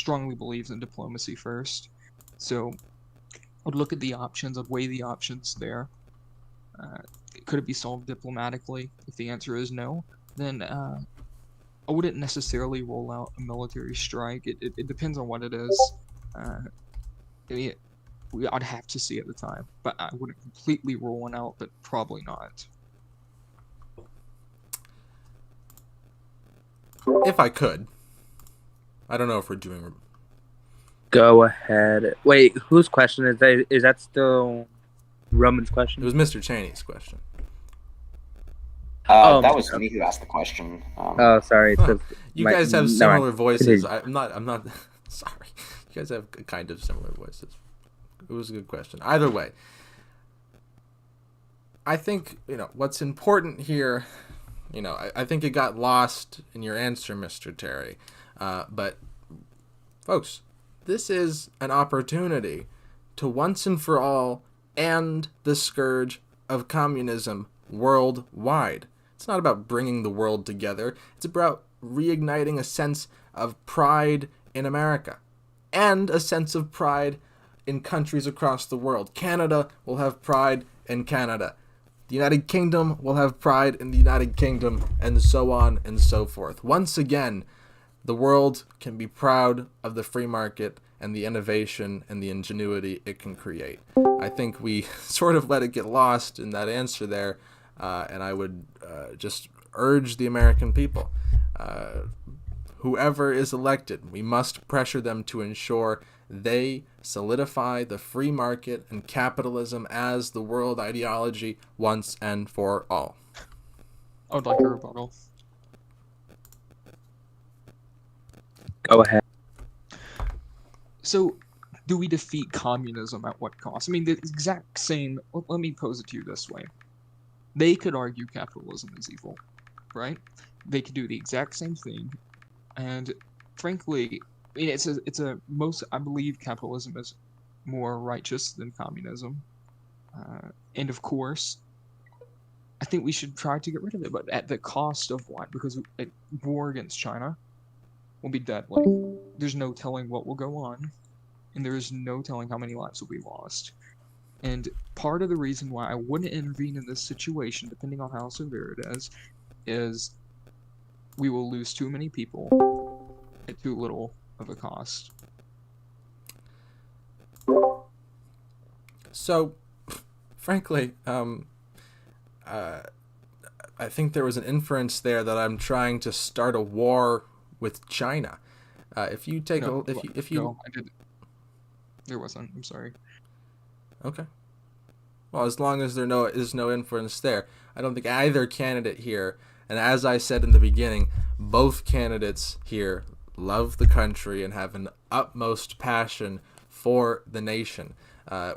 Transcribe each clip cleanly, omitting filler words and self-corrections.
strongly believes in diplomacy first. So I'd look at the options, I'd weigh the options there. Uh, could it be solved diplomatically? If the answer is no, then I wouldn't necessarily roll out a military strike. It depends on what it is. Uh, I mean, I'd have to see at the time, but I wouldn't completely rule one out, but probably not. If I could. I don't know if we're doing... Go ahead. Wait, whose question is that? Is that still Roman's It question? was Mr. Cheney's question. That was me who asked the question. Oh, sorry. You guys have similar voices. I'm not. Sorry. You guys have kind of similar voices. It was a good question. Either way, I think what's important here. I think it got lost in your answer, Mr. Terry. But folks, this is an opportunity to once and for all end the scourge of communism worldwide. It's not about bringing the world together. It's about reigniting a sense of pride in America and a sense of pride in countries across the world. Canada will have pride in Canada. The United Kingdom will have pride in the United Kingdom, and so on and so forth. Once again, the world can be proud of the free market and the innovation and the ingenuity it can create. I think we sort of let it get lost in that answer there, and I would just urge the American people, whoever is elected, we must pressure them to ensure they solidify the free market and capitalism as the world ideology once and for all. I would like a rebuttal. Go ahead. So, do we defeat communism at what cost? I mean, the exact same. Let me pose it to you this way: they could argue capitalism is evil, right? They could do the exact same thing, and frankly, I mean, I believe capitalism is more righteous than communism, and of course, I think we should try to get rid of it, but at the cost of what? Because a war against China will be deadly. There's no telling what will go on, and there is no telling how many lives will be lost. And part of the reason why I wouldn't intervene in this situation, depending on how severe it is we will lose too many people at too little of a cost. So, frankly, I think there was an inference there that I'm trying to start a war with China. If you take No, I didn't. There wasn't. I'm sorry. Okay. Well, as long as there is no inference there, I don't think either candidate here, and as I said in the beginning, both candidates here love the country and have an utmost passion for the nation.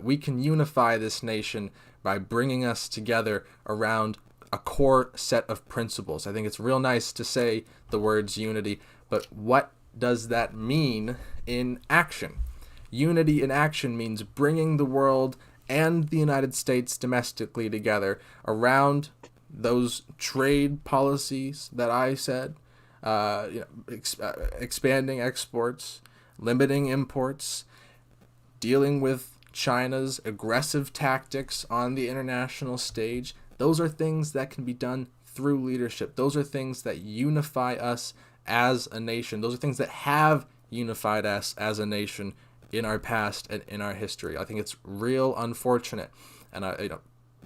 We can unify this nation by bringing us together around a core set of principles. I think it's real nice to say the words unity, but what does that mean in action? Unity in action means bringing the world and the United States domestically together around those trade policies that I said, expanding exports, limiting imports, dealing with China's aggressive tactics on the international stage. Those are things that can be done through leadership. Those are things that unify us as a nation. Those are things that have unified us as a nation in our past and in our history. I think it's real unfortunate, and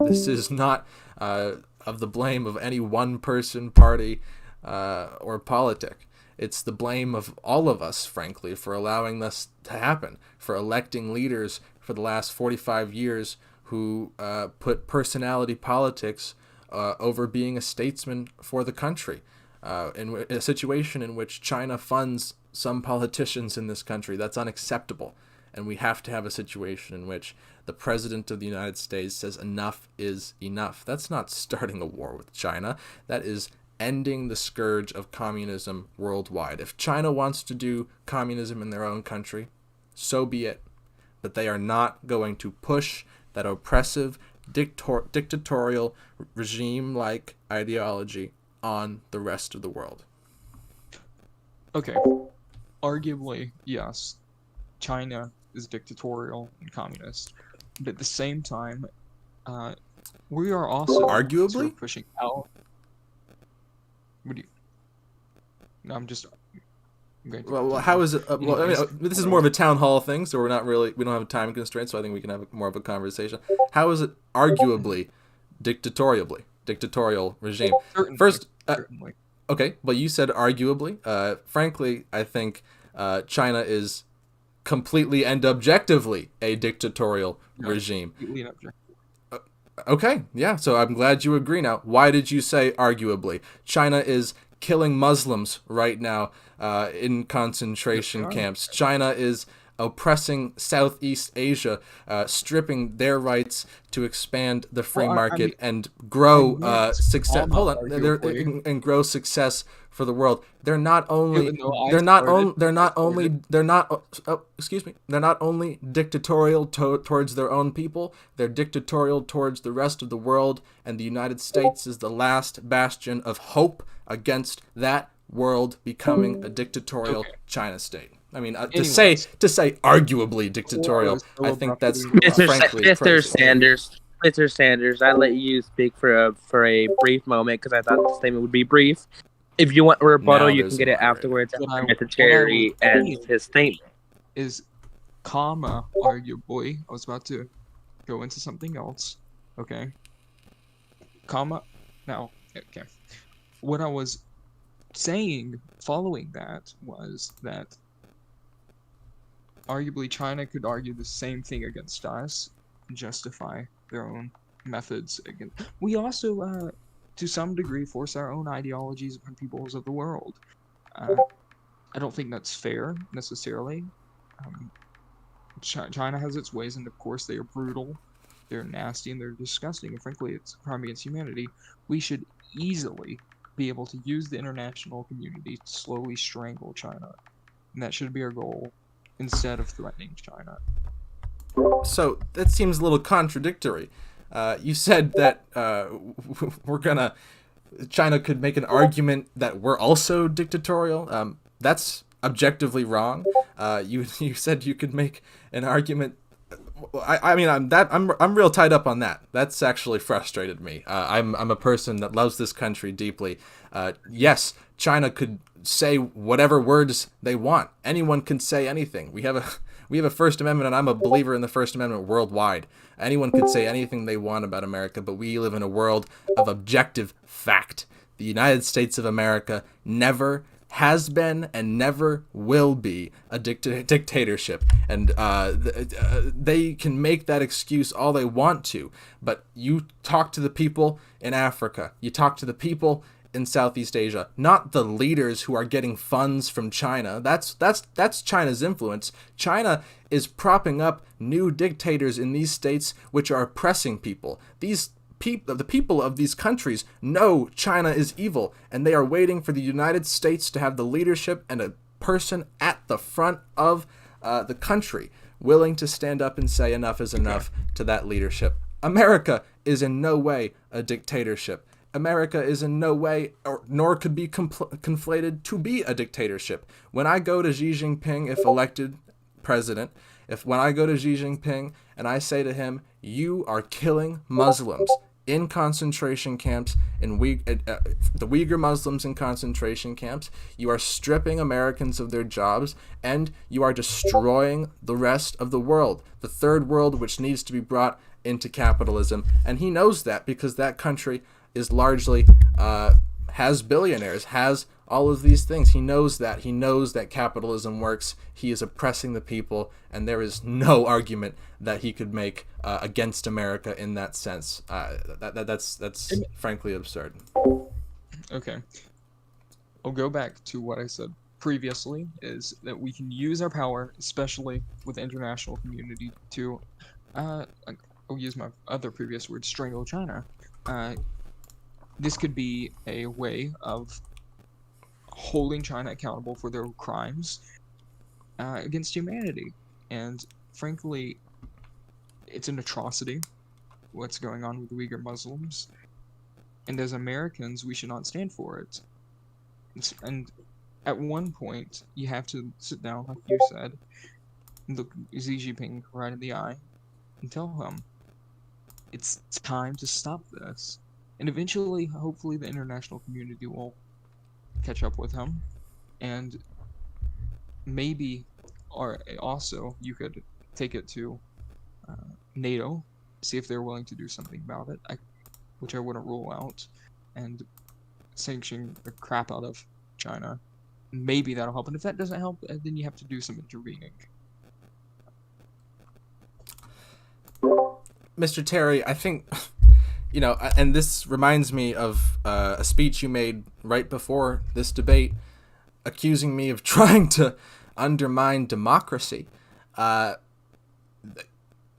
this is not of the blame of any one person, party, or politic. It's the blame of all of us, frankly, for allowing this to happen, for electing leaders for the last 45 years who put personality politics over being a statesman for the country. In a situation in which China funds some politicians in this country, that's unacceptable. And we have to have a situation in which the President of the United States says enough is enough. That's not starting a war with China. That is ending the scourge of communism worldwide. If China wants to do communism in their own country, so be it. But they are not going to push that oppressive, dictatorial, regime-like ideology on the rest of the world. Okay. arguably, yes, China is dictatorial and communist, but at the same time, we are also sort Arguably? of pushing out. What do you? No, I'm going to Well, how continue. is it? Well, I mean, Anyways, this is more of a town hall thing, so we don't have a time constraint, so I think we can have more of a conversation. How is it arguably dictatorial regime? certainly, First, certainly. okay, but you said arguably. Frankly, I think China is completely and objectively a dictatorial No, regime. completely unobjective. Okay, yeah, so I'm glad you agree now. Why did you say arguably? China is killing Muslims right now in concentration Yes, camps. China is oppressing Southeast Asia, stripping their rights to expand the free Well, market I and grow meant success. Hold on, arguably. and grow success for the world. They're not only No, I they're not started. on, they're not I only started. they're not oh, excuse me, they're not only dictatorial towards their own people, they're dictatorial towards the rest of the world, and the United States is the last bastion of hope against that world becoming a dictatorial Okay. China state. I mean, Anyways, to say arguably dictatorial, was so I think that's abruptly interrupted. frankly Mr. crazy. Sanders, Mr. Sanders, I let you speak for a brief moment because I thought the statement would be brief. If you want a rebuttal, Now you there's can a get it moderator. afterwards What after I Mr. Cherry was and saying his statement. is, arguably. I was about to go into something else. Okay. Now. Okay. What I was saying following that was that arguably China could argue the same thing against us and justify their own methods against. We also, to some degree, force our own ideologies upon peoples of the world. I don't think that's fair necessarily. China has its ways, and of course they are brutal, they're nasty, and they're disgusting. And frankly, it's a crime against humanity. We should easily be able to use the international community to slowly strangle China, and that should be our goal instead of threatening China. So that seems a little contradictory. You said that China could make an argument that we're also dictatorial. That's objectively wrong. You said you could make an argument. I'm real tied up on that. That's actually frustrated me. I'm a person that loves this country deeply. Yes, China could say whatever words they want. Anyone can say anything. We have a First Amendment, and I'm a believer in the First Amendment worldwide. Anyone could say anything they want about America, but we live in a world of objective fact. The United States of America never has been and never will be a dictatorship, and they can make that excuse all they want to, but you talk to the people in Africa, you talk to the people in Southeast Asia, not the leaders who are getting funds from China. That's China's influence. China is propping up new dictators in these states which are oppressing people. The people of these countries know China is evil, and they are waiting for the United States to have the leadership and a person at the front of the country willing to stand up and say enough is enough to that leadership. America is in no way a dictatorship. America is in no way, nor could be conflated to be a dictatorship. When I go to Xi Jinping, if elected president, when I go to Xi Jinping and I say to him, you are killing Muslims in concentration camps, the Uyghur Muslims in concentration camps, you are stripping Americans of their jobs, and you are destroying the rest of the world, the third world, which needs to be brought into capitalism. And he knows that because that country is largely has billionaires, has all of these things. He knows that. He knows that capitalism works. He is oppressing the people, and there is no argument that he could make against America in that sense. That's frankly absurd. Okay. I'll go back to what I said previously, is that we can use our power, especially with the international community, to, I'll use my other previous word, strangle China. This could be a way of holding China accountable for their crimes against humanity. And frankly, it's an atrocity what's going on with Uyghur Muslims. And as Americans, we should not stand for it. And at one point, you have to sit down, like you said, and look Xi Jinping right in the eye and tell him it's time to stop this. And eventually, hopefully, the international community will catch up with him. And maybe, or also, you could take it to NATO, see if they're willing to do something about it, which I wouldn't rule out, and sanction the crap out of China. Maybe that'll help. And if that doesn't help, then you have to do some intervening. Mr. Terry, I think, and this reminds me of a speech you made right before this debate, accusing me of trying to undermine democracy.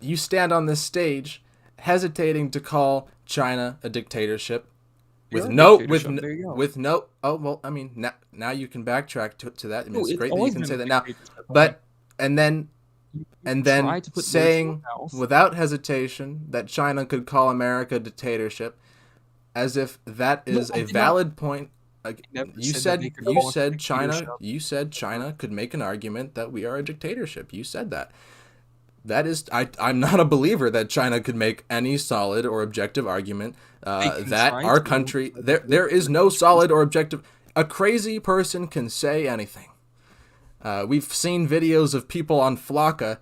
You stand on this stage hesitating to call China a dictatorship now you can backtrack to that. I mean, it's great that you can say that now, but and then saying without hesitation that China could call America a dictatorship, as if that is a valid point. You said China could make an argument that we are a dictatorship. You said that. That is, I'm not a believer that China could make any solid or objective argument that our country, there is no solid or objective. A crazy person can say anything. We've seen videos of people on Flocka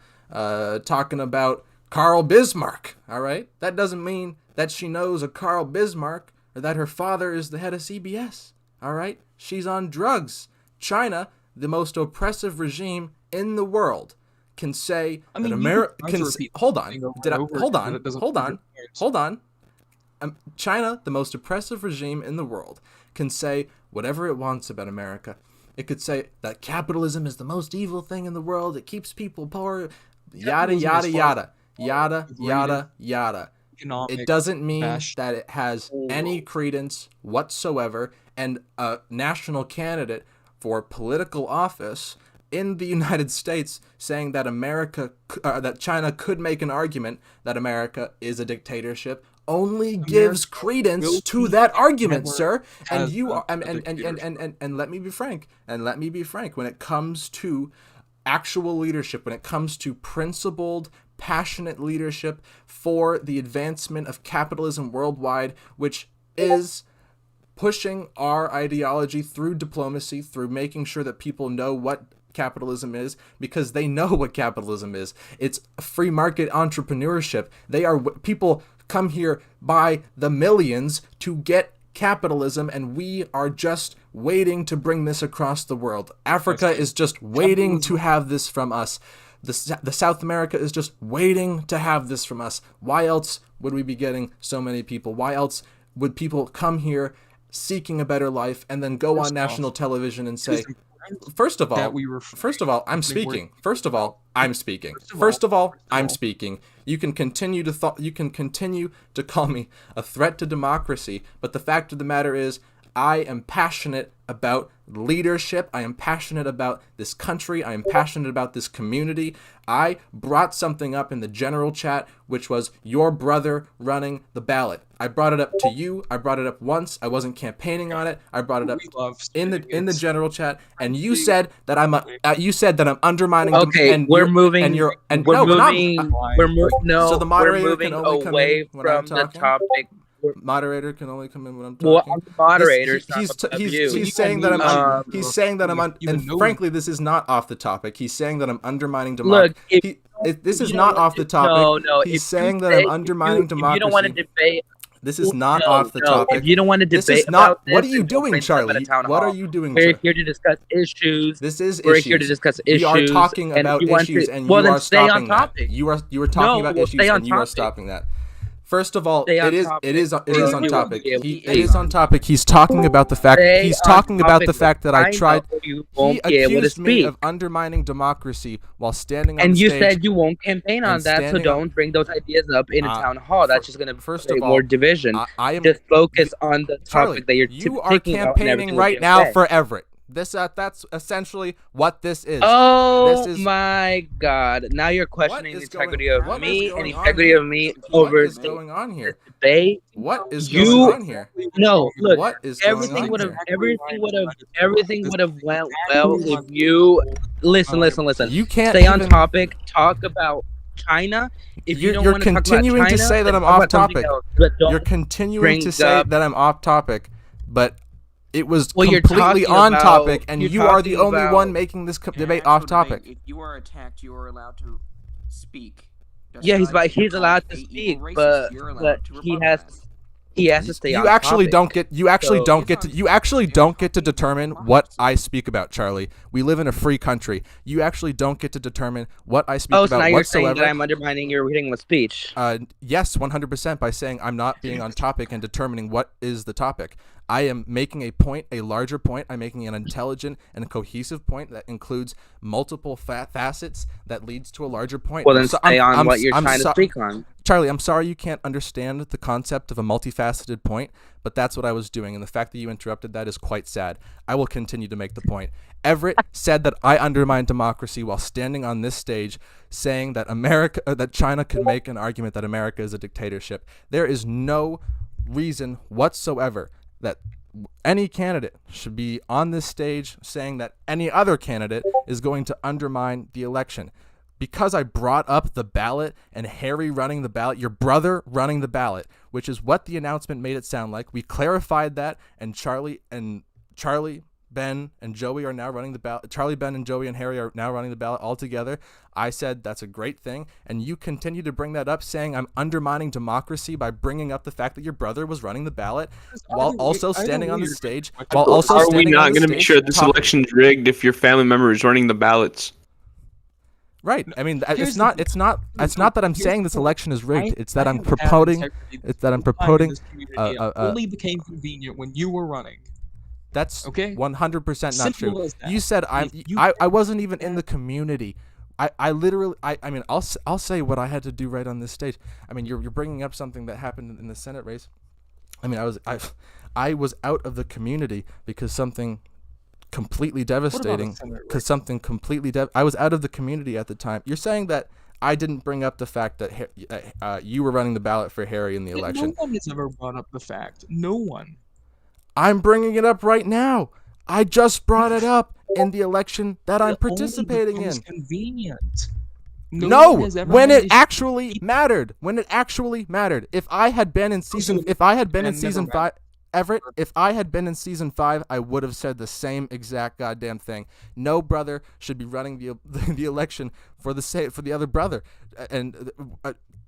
talking about Karl Bismarck, all right? That doesn't mean that she knows a Karl Bismarck or that her father is the head of CBS, all right? She's on drugs. China, the most oppressive regime in the world, can say that America can hold on. China, the most oppressive regime in the world, can say whatever it wants about America. It could say that capitalism is the most evil thing in the world. It keeps people poor. Yada yada yada yada yada yada. It doesn't mean that it has any credence whatsoever. And a national candidate for political office in the United States saying that that China could make an argument that America is a dictatorship only gives credence to that argument, sir. And you are, and let me be frank. When it comes to actual leadership, when it comes to principled, passionate leadership for the advancement of capitalism worldwide, which is pushing our ideology through diplomacy, through making sure that people know what capitalism is, because they know what capitalism is. It's free market entrepreneurship. People come here by the millions to get capitalism, and we are just waiting to bring this across the world. Africa is just waiting to have this from us. The South America is just waiting to have this from us. Why else would we be getting so many people? Why else would people come here seeking a better life and then go on national television and say, First of all, I'm speaking. You can continue to call me a threat to democracy, but the fact of the matter is, I am passionate about leadership. I am passionate about this country. I am passionate about this community. I brought something up in the general chat, which was your brother running the ballot. I brought it up to you. I brought it up once. I wasn't campaigning on it. I brought it up in the general chat, and you said that I'm undermining. Okay, we're moving. So the moderator can only come in when I'm talking. The topic. Moderator can only come in when I'm talking. Well, I'm the moderator. He's saying that I'm and frankly, this is not off the topic. He's saying that I'm undermining democracy. Look, this is not off the topic. No. He's saying that I'm undermining democracy. If you don't want to debate. This is not off the topic. If you don't want to debate, this is not. What are you doing, Charlie? What are you doing? We're here to discuss issues. We're here to discuss issues. We are talking about issues, and you are stopping that. You were talking about issues, and you are stopping that. First of all, it is on topic. It is on topic. He's talking about the fact. That I tried. He accused me of undermining democracy while standing on and stage. And you said you won't campaign on that, so don't bring those ideas up in a town hall. That's just going to create more division. I am just focus on the topic Charlie, that you're. You are campaigning right now for Everett. That's essentially what this is. Oh This is- my God! Now you're questioning the is going- integrity of what me is and going on integrity here? of me What over is going on here? debate. What is You- going on here? No, look. What is going Everything on would have, here? everything would have went well if you listen. You can't Stay on even- topic. Talk about China. If you don't You're want to talk about continuing to China, say that then I'm talk off about something topic. else, but don't You're continuing bring to say up- that I'm off topic, but it was Well, you're completely talking on about- topic, and you're you are the talking only about- one making this Can I debate ask off you a debate? topic. If you are attacked, you are allowed to speak. Just Yeah, he's like he's call allowed to a evil speak, racist, but you're allowed to he rebuttal has that. to stay on You actually topic. don't get. You actually So- don't get to. You actually don't get to determine what I speak about, Charlie. We live in a free country. You actually don't get to determine what I speak Oh, so about now you're saying whatsoever. that I'm undermining your freedom of speech. Yes, 100% by saying I'm not being on topic and determining what is the topic. I am making a point, a larger point. I'm making an intelligent and a cohesive point that includes multiple facets that leads to a larger point. Well, then So stay on I'm- what you're I'm trying to so- speak on. Charlie, I'm sorry you can't understand the concept of a multifaceted point, but that's what I was doing, and the fact that you interrupted that is quite sad. I will continue to make the point. Everett said that I undermine democracy while standing on this stage saying that that China could make an argument that America is a dictatorship. There is no reason whatsoever that any candidate should be on this stage saying that any other candidate is going to undermine the election. Because I brought up the ballot and Harry running the ballot, your brother running the ballot, which is what the announcement made it sound like. We clarified that, and Charlie, Ben, and Joey are now running the ballot. Charlie, Ben, and Joey and Harry are now running the ballot all together. I said that's a great thing, and you continue to bring that up, saying I'm undermining democracy by bringing up the fact that your brother was running the ballot while also standing on the stage. While also How are we standing not on the going to make stage sure this talking- election's rigged if your family member is running the ballots? Right. I mean, Here's it's the not. thing. It's not. It's not that I'm Here's saying the this point. election is rigged. It's that I I'm have had promoting. integrity It's that I'm the time in promoting. this community. It only became convenient when you were running. That's Okay? 100% not Simple true. as that. You said If you- I wasn't even in the community. I literally. I mean, I'll say what I had to do right on this stage. I mean, you're bringing up something that happened in the Senate race. I mean, I was out of the community because something completely devastating. Senate Because something completely I was out of the community at the time. You're saying that I didn't bring up the fact that you were running the ballot for Harry in the election. No one has ever brought up the fact. No one. I'm bringing it up right now. I just brought it up in the election that I'm It only participating becomes in. Convenient. No, one has ever when had it issue- actually mattered. When it actually mattered. If I had been in season, if I had been in And never season mattered. 5, Everett, if I had been in season 5, I would have said the same exact goddamn thing. No brother should be running the election for the other brother, and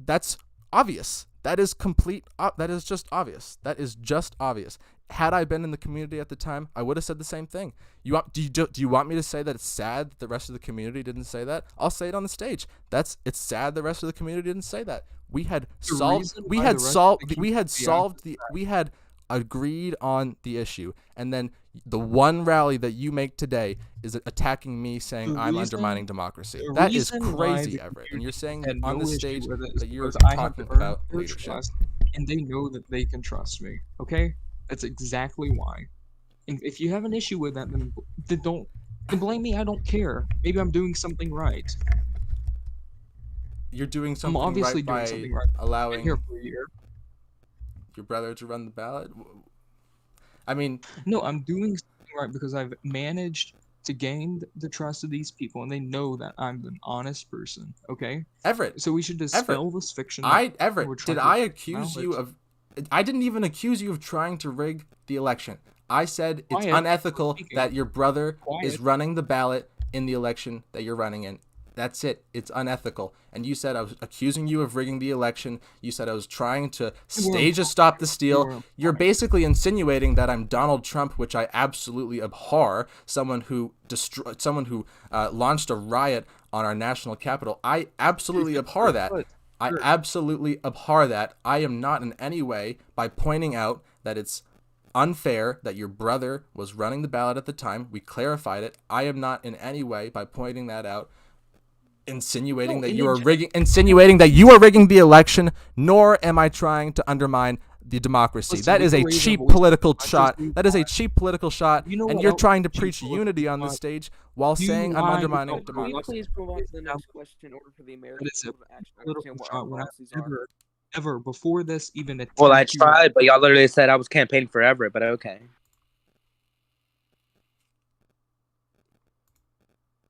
that's obvious. That is complete. That is just obvious. That is just obvious. Had I been in the community at the time, I would have said the same thing. Do you want me to say that it's sad that the rest of the community didn't say that? I'll say it on the stage. It's sad the rest of the community didn't say that. We had agreed on the issue, and then the one rally that you make today is attacking me, saying The I'm reason- undermining democracy. the That is reason why crazy, the Everett. And you're saying had on no the issue stage with it is that you're because I have talking to earn about their leadership. trust, and they know that they can trust me. Okay, that's exactly why. And if you have an issue with that, then don't blame me. I don't care. Maybe I'm doing something right. You're doing something obviously right doing by something right. I've been allowing here for a year. your brother to run the ballot. I mean, No, I'm doing something right because I've managed to gain the trust of these people, and they know that I'm an honest person. Okay, Everett, so we should dispel this fiction. Everett, we're did trying to I accuse you knowledge. of? I didn't even accuse you of trying to rig the election. I said it's Quiet. unethical Speaking. that your brother is Quiet. running the ballot in the election that you're running in. That's it. It's unethical. And you said I was accusing you of rigging the election. You said I was trying to stage a stop the steal. You're basically insinuating that I'm Donald Trump, which I absolutely abhor. Someone who launched a riot on our national capital. I absolutely abhor that. I absolutely abhor that. I am not in any way, by pointing out that it's unfair that your brother was running the ballot at the time. We clarified it. I am not in any way, by pointing that out, insinuating that you are rigging the election, nor am I trying to undermine the democracy. Listen, That we is can a raise our cheap voices political as much as shot. we That is a want. cheap political shot, You know and what you're else trying to cheap preach political unity on this shot? stage while You saying I'm lie undermining without Can we democracy. please move on to the Now, next question in order for the that American is a people to actually political understand what our shot when I policies are? ever before this even Well, I attempt to. tried, but y'all literally said I was campaigning for Everett, but okay.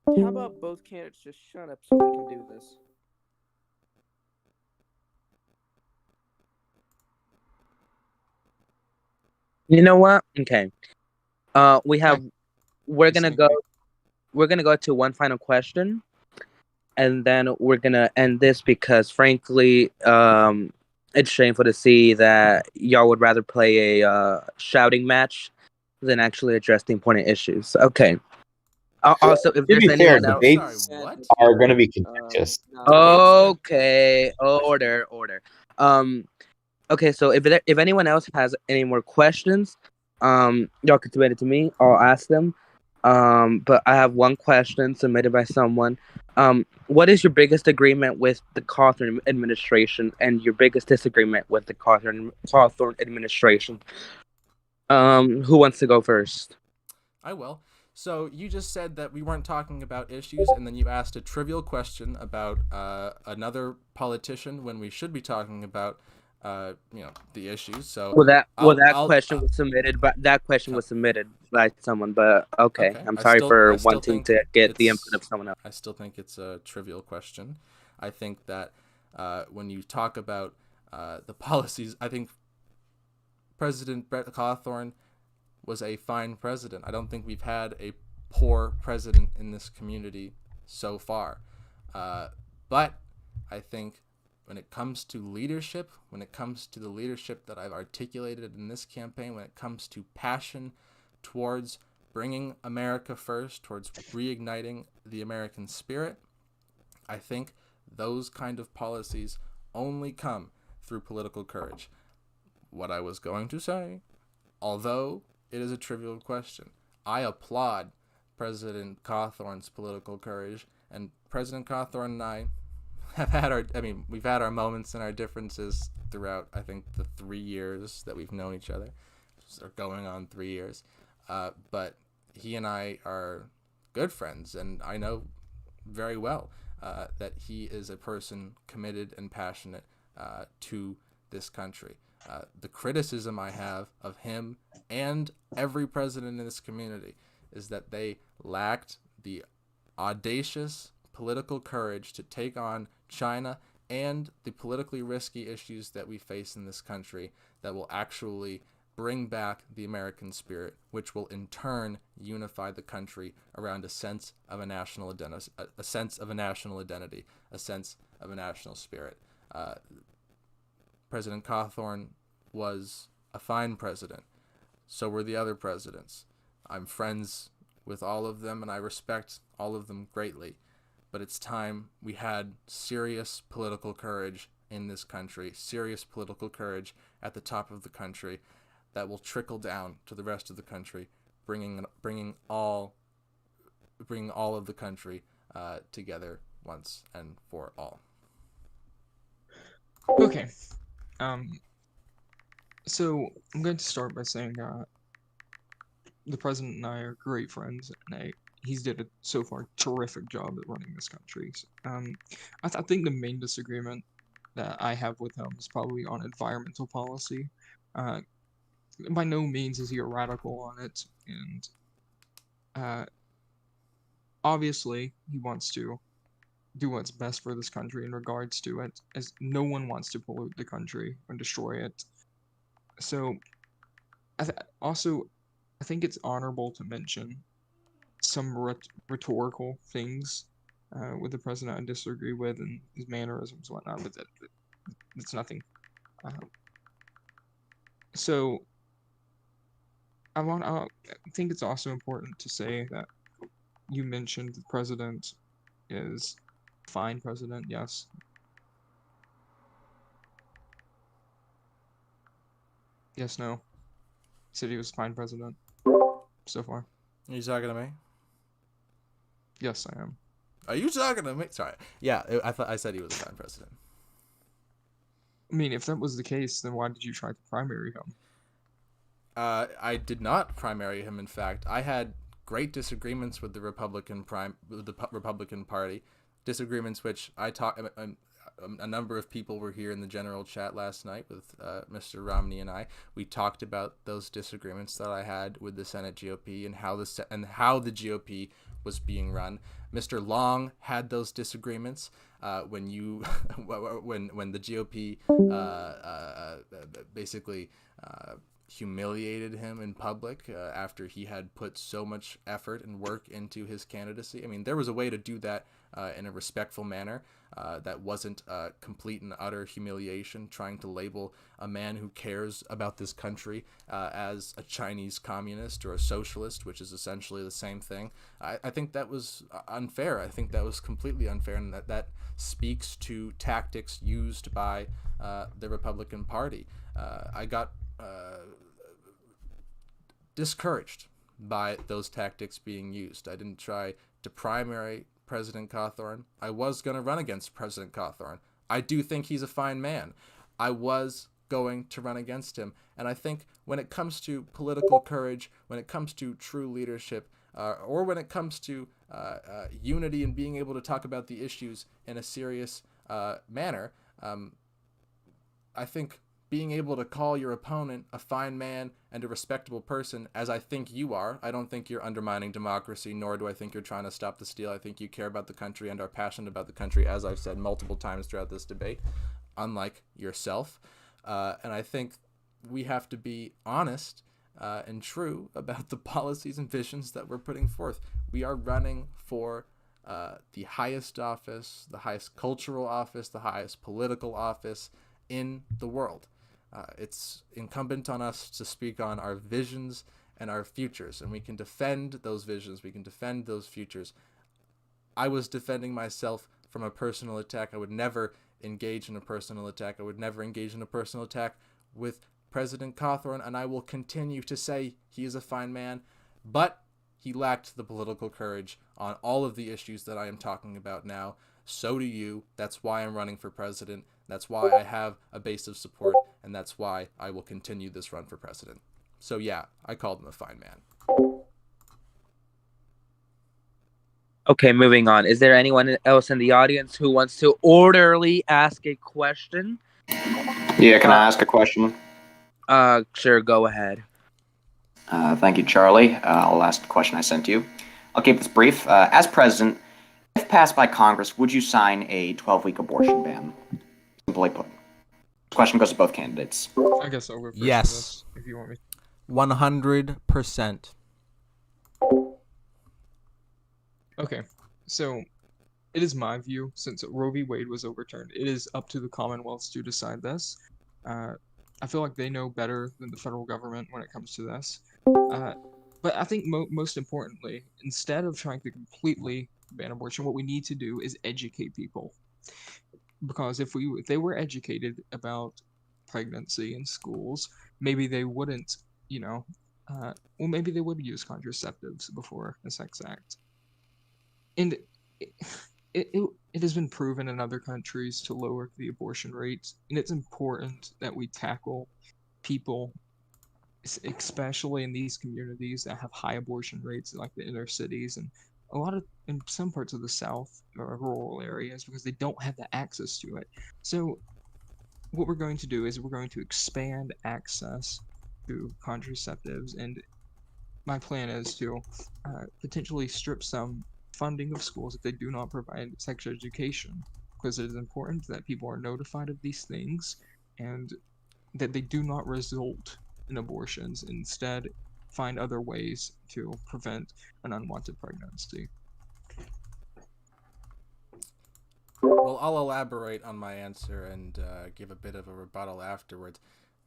How about both candidates just shut up so we can do this? You know what? Okay. We have. We're gonna Listening. go. We're gonna go to one final question, and then we're gonna end this because, frankly, it's shameful to see that y'all would rather play a shouting match than actually address the important issues. Okay. Also, if To there's be fair, anyone else. debates Sorry, what? are going to be contentious. Okay. Order. Okay. So if anyone else has any more questions, y'all can submit it to me. I'll ask them. But I have one question submitted by someone. What is your biggest agreement with the Cawthorn administration and your biggest disagreement with the Cawthorn administration? Who wants to go first? I will. So you just said that we weren't talking about issues, and then you asked a trivial question about another politician when we should be talking about, the issues. So Question was submitted, but that question was submitted by someone. But okay, Okay. I'm sorry for wanting to get the input of someone else. I still think it's a trivial question. I think that when you talk about the policies, I think President Brett Cawthorn was a fine president. I don't think we've had a poor president in this community so far. But I think when it comes to leadership, when it comes to the leadership that I've articulated in this campaign, when it comes to passion towards bringing America first, towards reigniting the American spirit, I think those kind of policies only come through political courage. What I was going to say, although it is a trivial question, I applaud President Cawthorn's political courage, and President Cawthorn and I have had we've had our moments and our differences throughout, I think, the 3 years that we've known each other. Are going on 3 years. But he and I are good friends, and I know very well that he is a person committed and passionate to this country. The criticism I have of him and every president in this community is that they lacked the audacious political courage to take on China and the politically risky issues that we face in this country that will actually bring back the American spirit, which will in turn unify the country around a sense of a national identity, a sense of a national spirit. President Cawthorn was a fine president. So were the other presidents. I'm friends with all of them, and I respect all of them greatly. But it's time we had serious political courage in this country, serious political courage at the top of the country that will trickle down to the rest of the country, bringing all of the country together once and for all. Okay. So I'm going to start by saying the president and I are great friends, and he's did a so far terrific job at running this country. I think the main disagreement that I have with him is probably on environmental policy. By no means is he a radical on it, and obviously he wants to do what's best for this country in regards to it, as no one wants to pollute the country or destroy it. So, I think it's honorable to mention some rhetorical things with the president I disagree with and his mannerisms and whatnot, but that's nothing. So, I think it's also important to say that you mentioned the president is fine president, yes. Yes, no. Said he was fine president so far. Are you talking to me? Yes, I am. Are you talking to me? Sorry. Yeah, I thought I said he was a fine president. I mean, if that was the case, then why did you try to primary him? I did not primary him. In fact, I had great disagreements with the Republican Republican Party, disagreements which I talked. A number of people were here in the general chat last night with Mr. Romney and I. We talked about those disagreements that I had with the Senate GOP and how the GOP was being run. Mr. Long had those disagreements when the GOP basically humiliated him in public after he had put so much effort and work into his candidacy. I mean, there was a way to do that in a respectful manner that wasn't complete and utter humiliation, trying to label a man who cares about this country as a Chinese communist or a socialist, which is essentially the same thing. I think that was unfair. I think that was completely unfair, and that speaks to tactics used by the Republican Party. I got discouraged by those tactics being used. I didn't try to primary President Cawthorn. I was going to run against President Cawthorn. I do think he's a fine man. I was going to run against him. And I think when it comes to political courage, when it comes to true leadership, or when it comes to unity and being able to talk about the issues in a serious manner, I think being able to call your opponent a fine man and a respectable person, as I think you are. I don't think you're undermining democracy, nor do I think you're trying to stop the steal. I think you care about the country and are passionate about the country, as I've said multiple times throughout this debate, unlike yourself. And I think we have to be honest and true about the policies and visions that we're putting forth. We are running for the highest office, the highest cultural office, the highest political office in the world. It's incumbent on us to speak on our visions and our futures, and we can defend those visions, we can defend those futures. I was defending myself from a personal attack. I would never engage in a personal attack. I would never engage in a personal attack with President Cawthorn, and I will continue to say he is a fine man, but he lacked the political courage on all of the issues that I am talking about now. So do you. That's why I'm running for president. That's why I have a base of support, and that's why I will continue this run for president. So yeah, I called him a fine man. Okay, moving on. Is there anyone else in the audience who wants to orderly ask a question? Yeah, can I ask a question? Sure, go ahead. Thank you, Charlie. I'll ask the question I sent you. I'll keep this brief. As president, if passed by Congress, would you sign a 12-week abortion ban? Simply put. This question goes to both candidates. I guess I'll go first. Yes. This, if you want me. 100%. Okay, so it is my view, since Roe v. Wade was overturned, it is up to the Commonwealths to decide this. I feel like they know better than the federal government when it comes to this. But I think most importantly, instead of trying to completely ban abortion, what we need to do is educate people. Because if they were educated about pregnancy in schools, maybe they wouldn't, maybe they would use contraceptives before a sex act. And it has been proven in other countries to lower the abortion rates, and it's important that we tackle people, especially in these communities that have high abortion rates, like the inner cities and in some parts of the South or rural areas, because they don't have the access to it. So what we're going to do is we're going to expand access to contraceptives, and my plan is to potentially strip some funding of schools if they do not provide sex education, because it is important that people are notified of these things and that they do not result in abortions, instead find other ways to prevent an unwanted pregnancy. Well, I'll elaborate on my answer and give a bit of a rebuttal afterwards.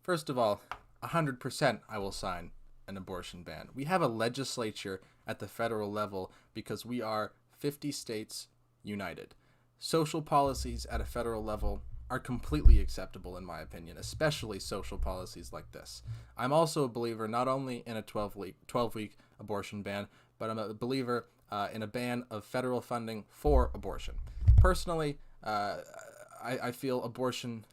First of all, 100% I will sign an abortion ban. We have a legislature at the federal level because we are 50 states united. Social policies at a federal level are completely acceptable in my opinion, especially social policies like this. I'm also a believer not only in a 12-week abortion ban, but I'm a believer in a ban of federal funding for abortion. Personally, I feel abortion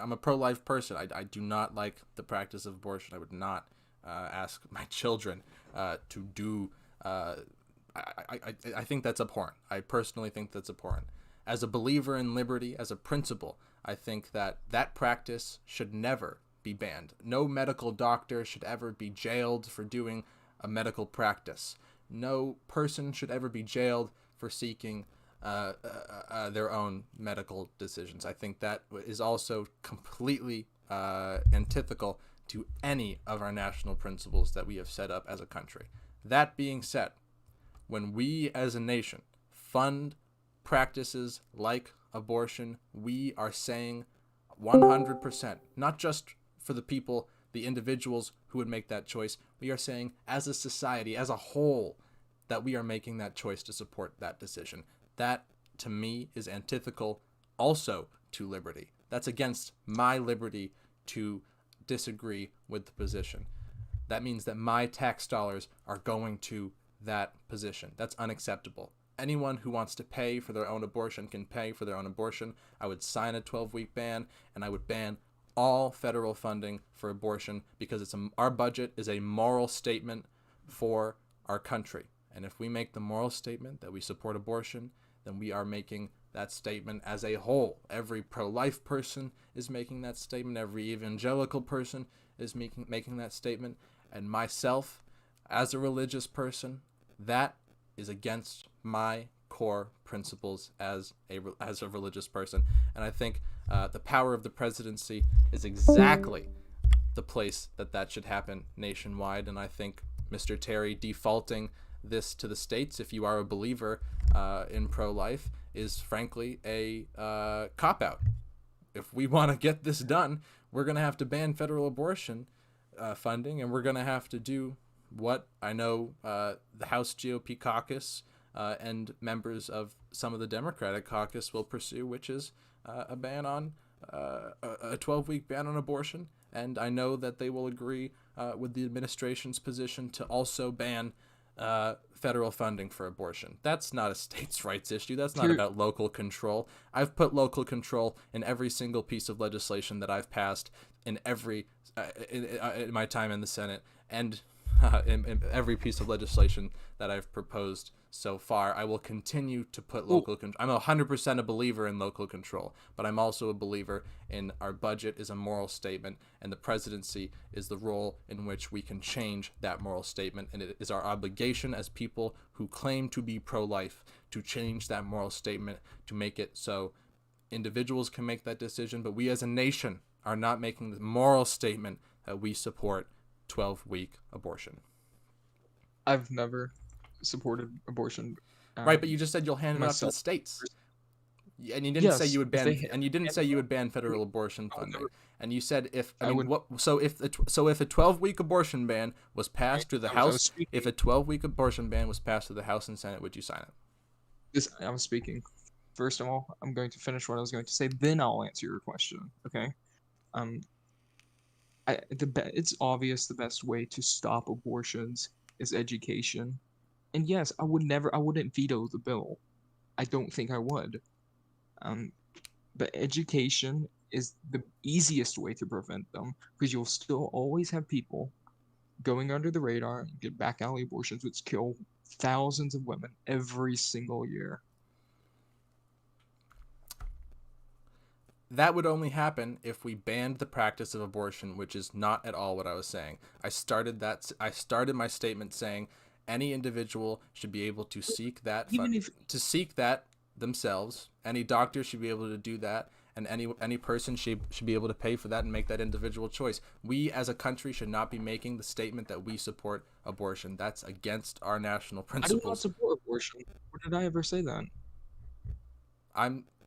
I'm a pro-life person. I do not like the practice of abortion. I would not ask my children to do. I think that's abhorrent. I personally think that's abhorrent. As a believer in liberty, as a principle, I think that that practice should never be banned. No medical doctor should ever be jailed for doing a medical practice. No person should ever be jailed for seeking their own medical decisions. I think that is also completely antithetical to any of our national principles that we have set up as a country. That being said, when we as a nation fund practices like abortion, we are saying 100%, not just for the people, the individuals who would make that choice, we are saying as a society, as a whole, that we are making that choice to support that decision. That, to me, is antithetical also to liberty. That's against my liberty to disagree with the position. That means that my tax dollars are going to that position. That's unacceptable. Anyone who wants to pay for their own abortion can pay for their own abortion. I would sign a 12-week ban, and I would ban all federal funding for abortion because our budget is a moral statement for our country. And if we make the moral statement that we support abortion, then we are making that statement as a whole. Every pro-life person is making that statement. Every evangelical person is making that statement. And myself, as a religious person, that is against my core principles as a religious person. And I think the power of the presidency is exactly the place that should happen nationwide. And I think Mr. Terry defaulting this to the states, if you are a believer in pro-life, is frankly a cop-out. If we want to get this done, we're going to have to ban federal abortion funding, and we're going to have to do what I know the House GOP caucus and members of some of the Democratic caucus will pursue, which is a ban on a 12-week ban on abortion. And I know that they will agree with the administration's position to also ban federal funding for abortion. That's not a states' rights issue. That's not about local control. I've put local control in every single piece of legislation that I've passed in in my time in the Senate, and in every piece of legislation that I've proposed so far. I will continue to put local control. I'm 100% a believer in local control, but I'm also a believer in our budget is a moral statement, and the presidency is the role in which we can change that moral statement, and it is our obligation as people who claim to be pro-life to change that moral statement, to make it so individuals can make that decision, but we as a nation are not making the moral statement that we support 12-week abortion. I've never supported abortion. Right, but you just said you'll hand it off to the states, and you didn't say you would ban. And you didn't say you would ban federal abortion funding. And you said if I mean what? So if a 12-week abortion ban was passed through the House, if a 12-week abortion ban was passed through the House and Senate, would you sign it? I'm speaking. First of all, I'm going to finish what I was going to say. Then I'll answer your question. Okay. It's obvious the best way to stop abortions is education. And yes, I wouldn't veto the bill. I don't think I would. But education is the easiest way to prevent them, because you'll still always have people going under the radar and get back alley abortions, which kill thousands of women every single year. That would only happen if we banned the practice of abortion, which is not at all what I was saying. I started my statement saying any individual should be able to seek that seek that themselves. Any doctor should be able to do that, and any person should be able to pay for that and make that individual choice. We as a country should not be making the statement that we support abortion. That's against our national principles. I do not support abortion. When did I ever say that?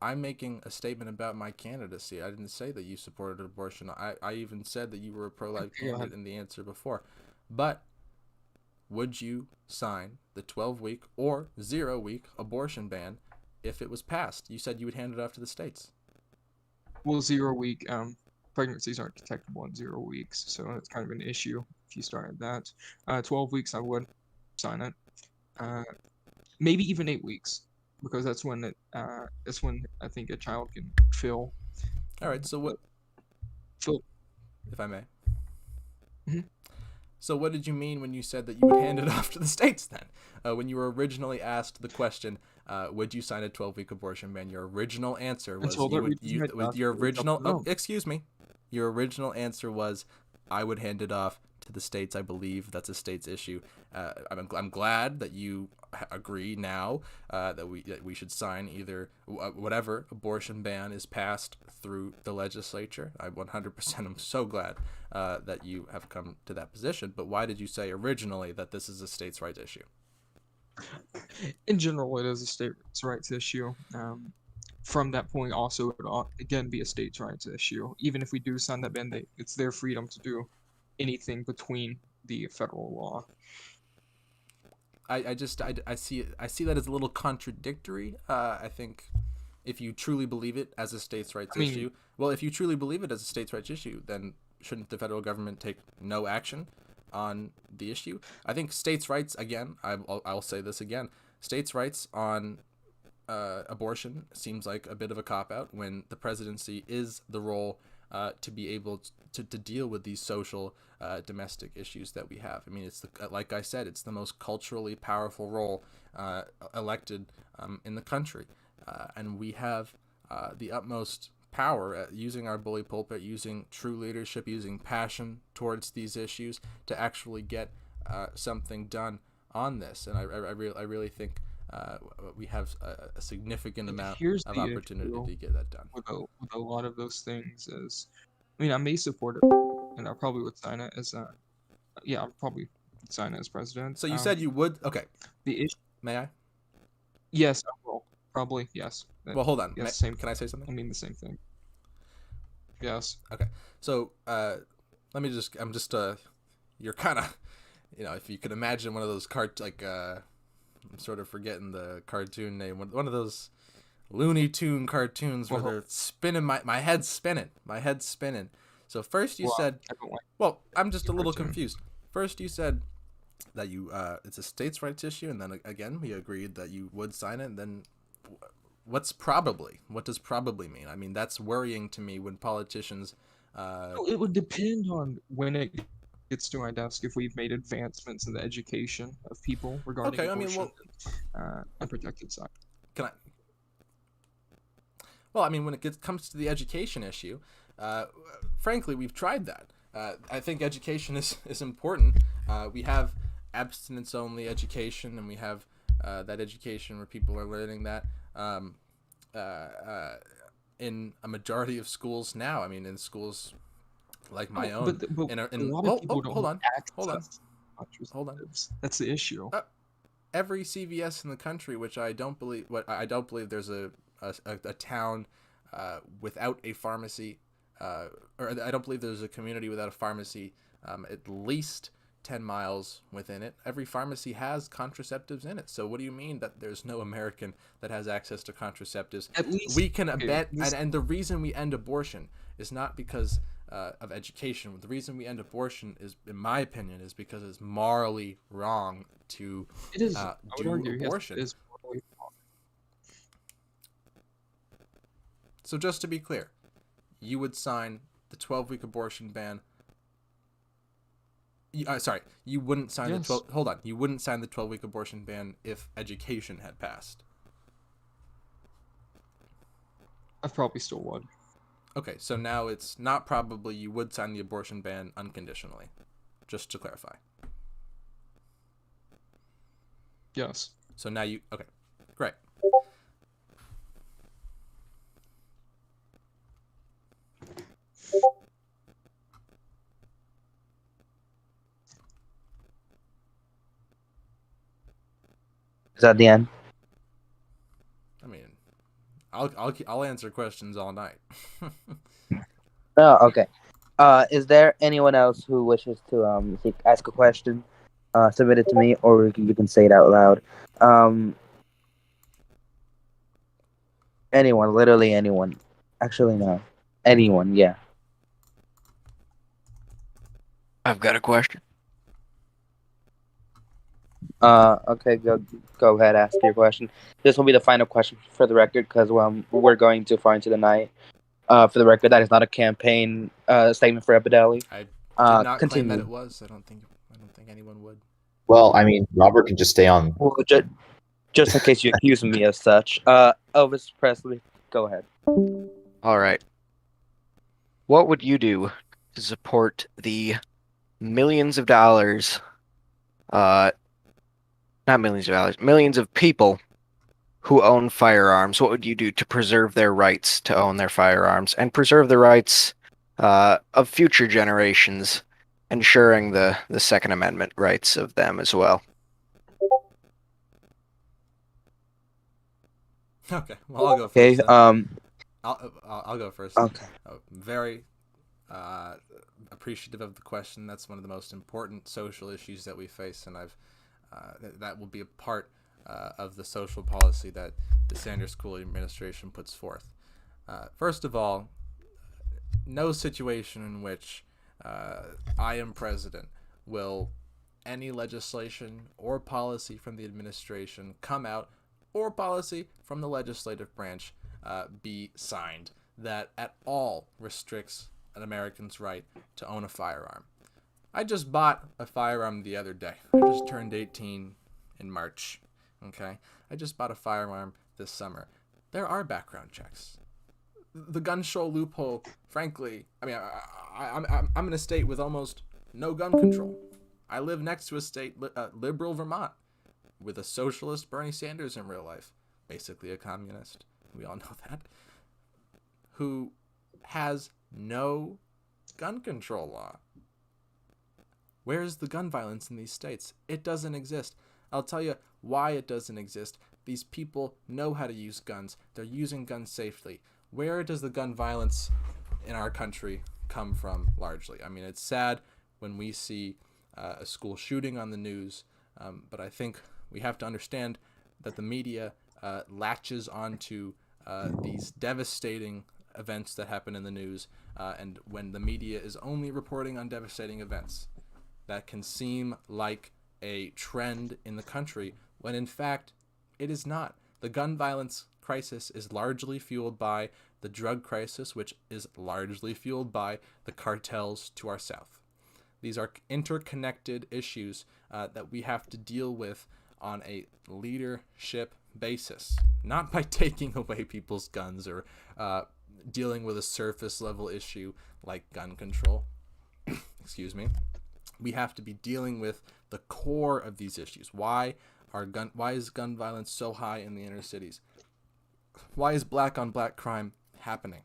I'm making a statement about my candidacy. I didn't say that you supported abortion. I even said that you were a pro-life candidate in the answer before. But would you sign the 12-week or 0-week abortion ban if it was passed? You said you would hand it off to the states. Well, 0-week pregnancies aren't detectable in 0 weeks, so it's kind of an issue if you started that. 12 weeks, I would sign it. Maybe even 8 weeks. Because that's when I think a child can feel. All right. So So, if I may. Mhm. So what did you mean when you said that you would hand it off to the states then? When you were originally asked the question, would you sign a 12-week abortion ban? Your original answer was until that reaches my with desk, your it's up original to them. excuse me. Your original answer was I would hand it off to the states. I believe that's a state's issue. I'm glad that you agree now that we should sign either whatever abortion ban is passed through the legislature. I 100% am so glad that you have come to that position. But why did you say originally that this is a states' rights issue? In general, it is a states' rights issue. From that point, also, it will again be a states' rights issue. Even if we do sign that ban, it's their freedom to do anything between the federal law. I see that as a little contradictory. I think if you truly believe it as a states' rights issue, if you truly believe it as a states' rights issue, then shouldn't the federal government take no action on the issue? I think states' rights, again, I'll say this again, states' rights on abortion seems like a bit of a cop-out when the presidency is the role to be able to deal with these social domestic issues that we have. I mean, it's like I said, it's the most culturally powerful role elected in the country, and we have the utmost power at using our bully pulpit, using true leadership, using passion towards these issues to actually get something done on this. And I really think we have a significant amount Here's of the opportunity issue to get that done. with a lot of those things is, I may support it, and I probably would sign it as I'll probably sign it as president. So you said you would. Okay. The issue, May I? yes, I will probably yes. Well, hold on. Yes, same. Can I say something? I mean the same thing. Yes. Okay. So let me just. I'm just. You're kind of. If you could imagine one of those I'm sort of forgetting the cartoon name. One of those Looney Tune cartoons where they're spinning. My head's spinning. My head's spinning. So first you said. Well, I'm just a little confused. First you said that it's a states' rights issue, and then again we agreed that you would sign it. And then what does probably mean? I mean, that's worrying to me when politicians. It would depend on when it gets to my desk if we've made advancements in the education of people regarding abortion and unprotected sex. Can I? Well, I mean, when it comes to the education issue, frankly, we've tried that. I think education is important. We have abstinence-only education, and we have that education where people are learning that in a majority of schools now. I mean, in schools like my own. But a lot of people don't hold on. That's the issue. Every CVS in the country, which I don't believe there's a town without a pharmacy, or I don't believe there's a community without a pharmacy at least 10 miles within it. Every pharmacy has contraceptives in it. So what do you mean that there's no American that has access to contraceptives? At least we can bet, and the reason we end abortion is not because of education. The reason we end abortion is, in my opinion, is because it's morally wrong to do abortion. Yes, it is morally wrong. So just to be clear, you would sign the 12-week abortion ban. You wouldn't sign the 12. Hold on, you wouldn't sign the 12-week abortion ban if education had passed. I probably still would. Okay, so now it's not probably you would sign the abortion ban unconditionally, just to clarify. Yes. So now okay, great. Is that the end? I mean, I'll answer questions all night. Oh, okay. Is there anyone else who wishes to ask a question? Submit it to me, or you can say it out loud. Anyone, literally anyone. Actually, no. Anyone, yeah. I've got a question. Okay, go ahead, ask your question. This will be the final question for the record, because we're going too far into the night. For the record, that is not a campaign statement for Epideli. I did not claim that Continue. it was. I don't think anyone would. Well, I mean, Robert can just stay on. Well, just in case you accuse me as such. Elvis Presley, go ahead. All right. What would you do to support the millions of dollars, not millions of dollars, millions of people who own firearms? What would you do to preserve their rights to own their firearms and preserve the rights of future generations, ensuring the Second Amendment rights of them as well? Okay, well, I'll go first. Okay. Then. I'll go first. Okay. Very appreciative of the question. That's one of the most important social issues that we face, and that will be a part of the social policy that the Sanders School administration puts forth. First of all, no situation in which I am president will any legislation or policy from the administration come out, or policy from the legislative branch be signed that at all restricts an American's right to own a firearm. I just bought a firearm the other day. I just turned 18 in March. Okay, I just bought a firearm this summer. There are background checks. The gun show loophole, frankly, I mean, I'm in a state with almost no gun control. I live next to a state, liberal Vermont, with a socialist Bernie Sanders in real life, basically a communist. We all know that. Who has no gun control law. Where's the gun violence in these states? It doesn't exist. I'll tell you why it doesn't exist. These people know how to use guns. They're using guns safely. Where does the gun violence in our country come from, largely? I mean, it's sad when we see a school shooting on the news, but I think we have to understand that the media latches onto these devastating events that happen in the news, and when the media is only reporting on devastating events, that can seem like a trend in the country, when in fact it is not. The gun violence crisis is largely fueled by the drug crisis, which is largely fueled by the cartels to our south. These are interconnected issues that we have to deal with on a leadership basis, not by taking away people's guns or dealing with a surface level issue like gun control. Excuse me. We have to be dealing with the core of these issues. Why is gun violence so high in the inner cities? Why is black on black crime happening?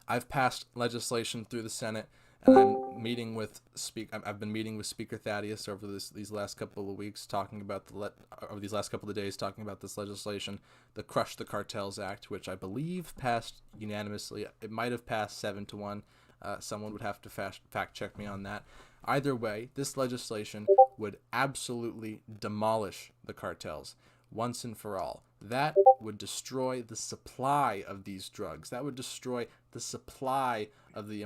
I've passed legislation through the Senate, and I've been meeting with Speaker Thaddeus over these last couple of weeks, talking about over these last couple of days, talking about this legislation, the Crush the Cartels Act, which I believe passed unanimously. It might have passed 7-1. Someone would have to fact check me on that. Either way, this legislation would absolutely demolish the cartels once and for all. That would destroy the supply of these drugs. That would destroy the supply of the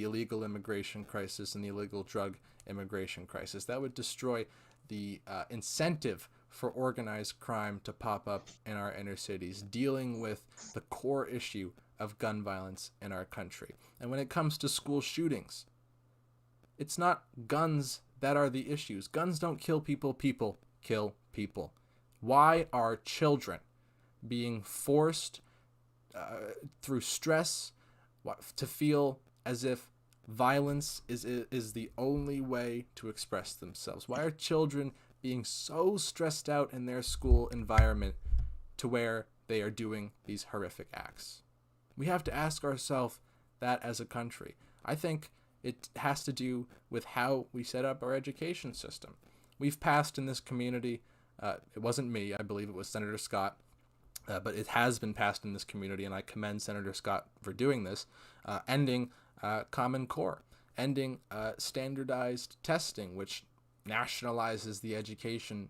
illegal immigration crisis and the illegal drug immigration crisis. That would destroy the incentive for organized crime to pop up in our inner cities, dealing with the core issue of gun violence in our country. And when it comes to school shootings, it's not guns that are the issues. Guns don't kill people. People kill people. Why are children being forced through stress to feel as if violence is the only way to express themselves? Why are children being so stressed out in their school environment to where they are doing these horrific acts? We have to ask ourselves that as a country. I think it has to do with how we set up our education system. We've passed in this community, it wasn't me, I believe it was Senator Scott, but it has been passed in this community, and I commend Senator Scott for doing this, ending Common Core, ending standardized testing, which nationalizes the education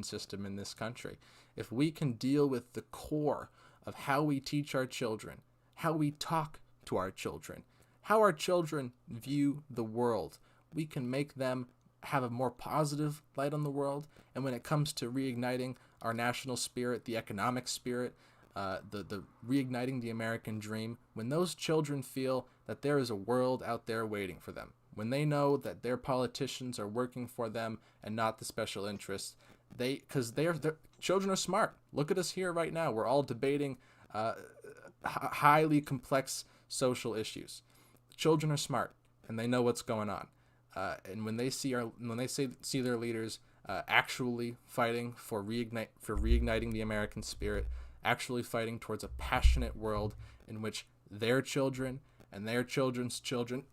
system in this country. If we can deal with the core of how we teach our children, how we talk to our children, how our children view the world, we can make them have a more positive light on the world. And when it comes to reigniting our national spirit, the economic spirit, the reigniting the American dream, when those children feel that there is a world out there waiting for them, when they know that their politicians are working for them and not the special interests, because children are smart. Look at us here right now. We're all debating highly complex social issues. Children are smart and they know what's going on. And when they see their leaders actually fighting for reigniting the American spirit, actually fighting towards a passionate world in which their children and their children's children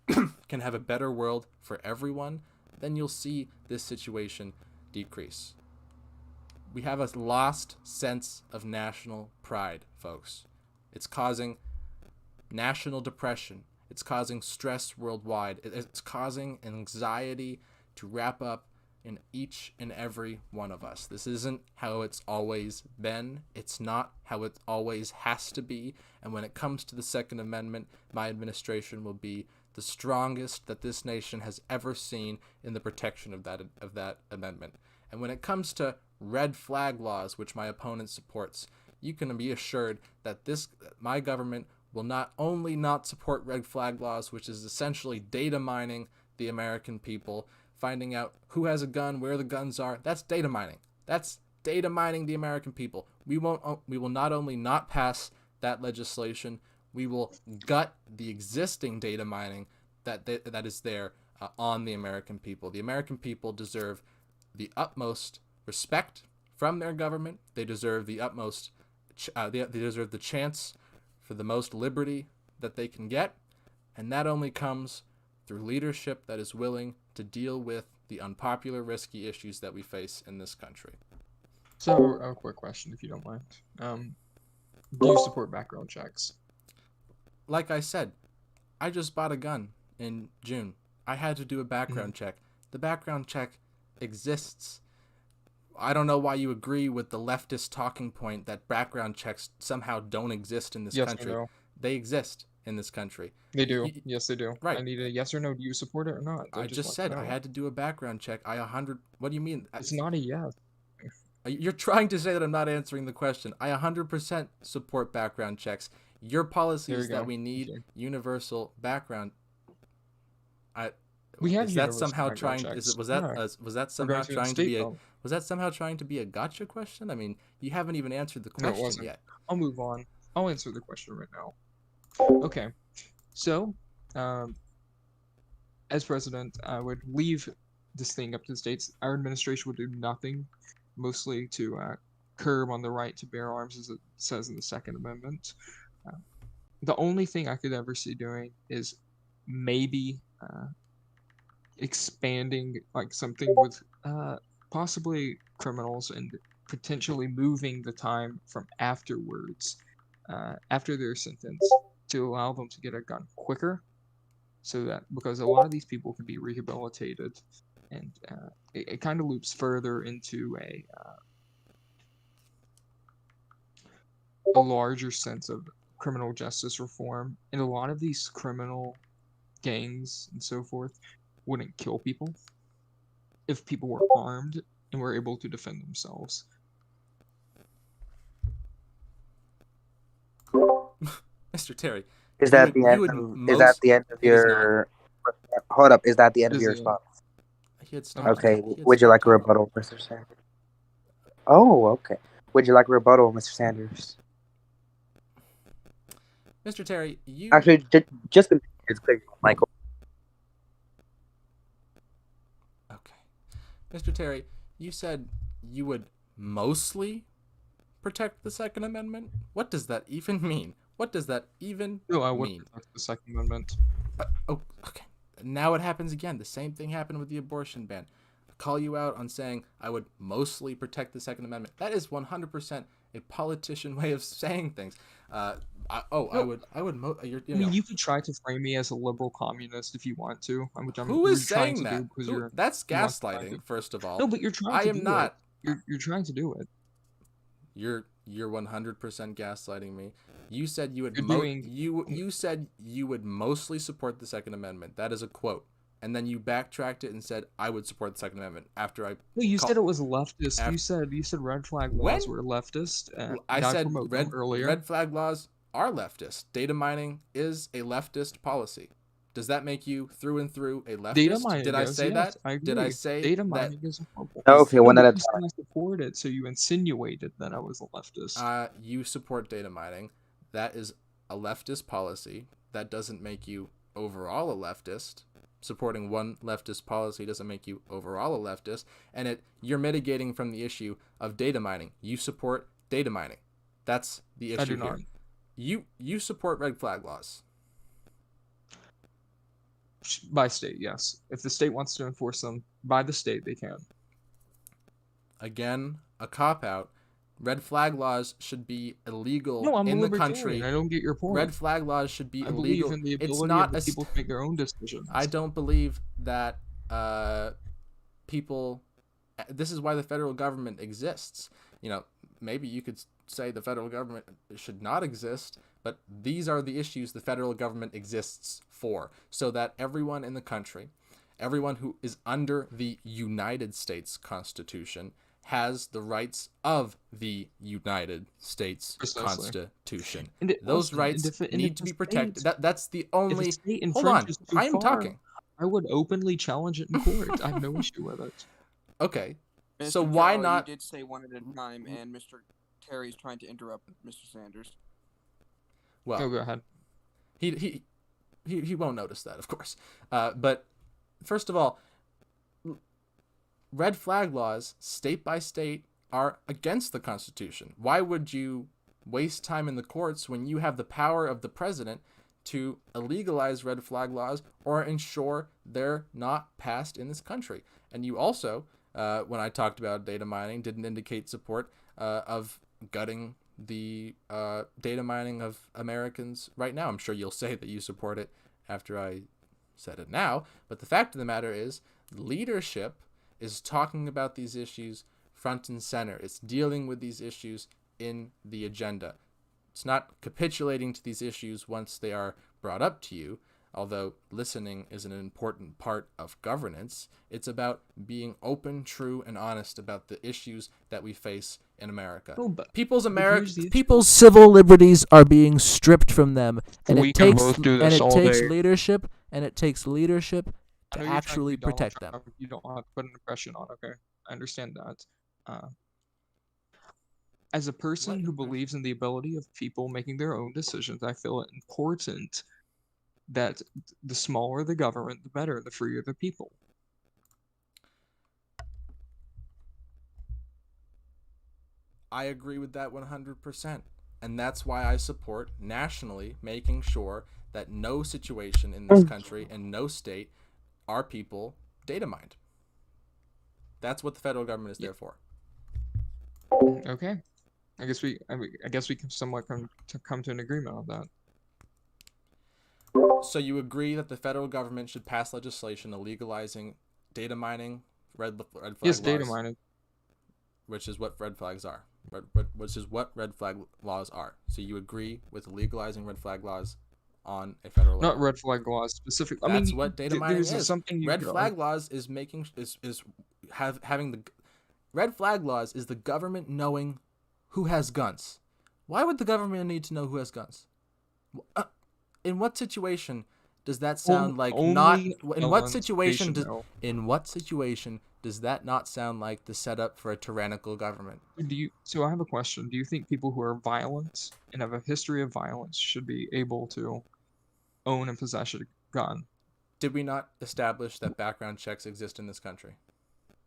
can have a better world for everyone, then you'll see this situation decrease. We have a lost sense of national pride, folks. It's causing national depression. It's causing stress worldwide. It's causing anxiety to wrap up in each and every one of us. This isn't how it's always been. It's not how it always has to be. And when it comes to the Second Amendment, my administration will be the strongest that this nation has ever seen in the protection of that amendment. And when it comes to red flag laws, which my opponent supports, you can be assured that my government will not only not support red flag laws, which is essentially data mining the American people, finding out who has a gun, where the guns are. That's data mining. That's data mining the American people. We will not only not pass that legislation, we will gut the existing data mining that is there on the American people. The American people deserve the utmost respect from their government. They deserve the utmost. They deserve the chance for the most liberty that they can get, and that only comes through leadership that is willing to deal with the unpopular, risky issues that we face in this country. So, a quick question, if you don't mind. Do you support background checks? Like I said, I just bought a gun in June. I had to do a background check. The background check exists. I don't know why you agree with the leftist talking point that background checks somehow don't exist in this country. No. They exist in this country. They do. Yes, they do. Right. I need a yes or no. Do you support it or not? I just said I had to do a background check. What do you mean? It's not a yes. You're trying to say that I'm not answering the question. I 100% support background checks. Your policy is that we need universal background. We have is that somehow trying? Checks. Was that somehow trying to be a? Was that somehow trying to be a gotcha question? I mean, you haven't even answered the question yet. I'll move on. I'll answer the question right now. Okay, so, as president, I would leave this thing up to the states. Our administration would do nothing, mostly to curb on the right to bear arms, as it says in the Second Amendment. The only thing I could ever see doing is maybe expanding like something with possibly criminals and potentially moving the time from afterwards, after their sentence, to allow them to get a gun quicker, so that because a lot of these people can be rehabilitated, and it kind of loops further into a larger sense of criminal justice reform. And a lot of these criminal gangs and so forth wouldn't kill people if people were armed and were able to defend themselves. Mr. Terry, is that the end of your? Hold up, is that the end of your response? Okay. Would you like a rebuttal, Mr. Sanders? Oh, okay. Would you like a rebuttal, Mr. Sanders? Mr. Terry, you actually just it's clear, Michael. Okay, Mr. Terry, you said you would mostly protect the Second Amendment. What does that even mean? What does that even mean? No, I would protect the Second Amendment. Okay. Now it happens again. The same thing happened with the abortion ban. I call you out on saying I would mostly protect the Second Amendment. That is 100% a politician way of saying things. You could try to frame me as a liberal communist if you want to. Who is saying that? That's gaslighting, first of all. No, but you're trying to do it. I am not. You're trying to do it. You're 100% gaslighting me. You said you would you said you would mostly support the Second Amendment. That is a quote. and then you backtracked it and said I would support the Second Amendment after I. No, you said it was leftist. af- You said red flag When? laws were leftist. And I I said promote them earlier. red flag laws are leftist. Data mining is a leftist policy. Does that make you through and through a leftist? Data mining Did I is, say yes, that? I Did I agree. say Data that? mining is horrible. Okay, No, one but at a you said time. I support it, so you insinuated that I was a leftist. You support data mining. That is a leftist policy. That doesn't make you overall a leftist. Supporting one leftist policy doesn't make you overall a leftist. And you're mitigating from the issue of data mining. You support data mining. That's the issue I do here. not. You support red flag laws. By state, yes. If the state wants to enforce them by the state, they can. Again, a cop-out. Red flag laws should be illegal No, I'm in a the libertarian. country. I don't get your point. Red flag laws should be I illegal. believe in the It's ability not of the a people to make their own decisions. I don't believe that people. This is why the federal government exists. You know, maybe you could say the federal government should not exist, but these are the issues the federal government exists for, so that everyone in the country, everyone who is under the United States Constitution, has the rights of the United States Precisely. Constitution. And Those listen, rights and need if to the be protected. state- That's the If only. a state Hold on, infringes too I am far, talking. I would openly challenge it in court. I have no issue with it. Okay, Mr. so why Jarrell, not? You did say one at a time, and Mr. Terry is trying to interrupt Mr. Sanders. Well, Oh, go ahead. he won't notice that, of course. But first of all, red flag laws, state by state, are against the Constitution. Why would you waste time in the courts when you have the power of the president to illegalize red flag laws or ensure they're not passed in this country? And you also, when I talked about data mining, didn't indicate support of gutting the data mining of Americans right now. I'm sure you'll say that you support it after I said it now, but the fact of the matter is leadership is talking about these issues front and center. It's dealing with these issues in the agenda. It's not capitulating to these issues once they are brought up to you, although listening is an important part of governance. It's about being open, true, and honest about the issues that we face in America. No, but People's here's the issue. people's civil liberties are being stripped from them, and We it can takes both do this all day. leadership, I to know you're trying to actually be Donald protect them. Trump. You don't have to put an impression on. Okay, I understand that. As a person who believes in the ability of people making their own decisions, I feel it important that the smaller the government, the better, the freer the people. I agree with that 100%. And that's why I support nationally making sure that no situation in this country and no state are people data mined. That's what the federal government is there for. Okay, I guess we can somewhat come to an agreement on that. So you agree that the federal government should pass legislation legalizing data mining, red flag Yes, laws, data mining. which is what red flags are. Which is what red flag laws are. So you agree with legalizing red flag laws on a federal level? Not red flag laws specific. I That's mean, what data mining there's is. something you Red could flag laws is having the red flag laws is the government knowing who has guns. Why would the government need to know who has guns? In what situation does that sound like not? In what situation does that not sound like the setup for a tyrannical government? So I have a question. Do you think people who are violent and have a history of violence should be able to own and possess a gun? Did we not establish that background checks exist in this country?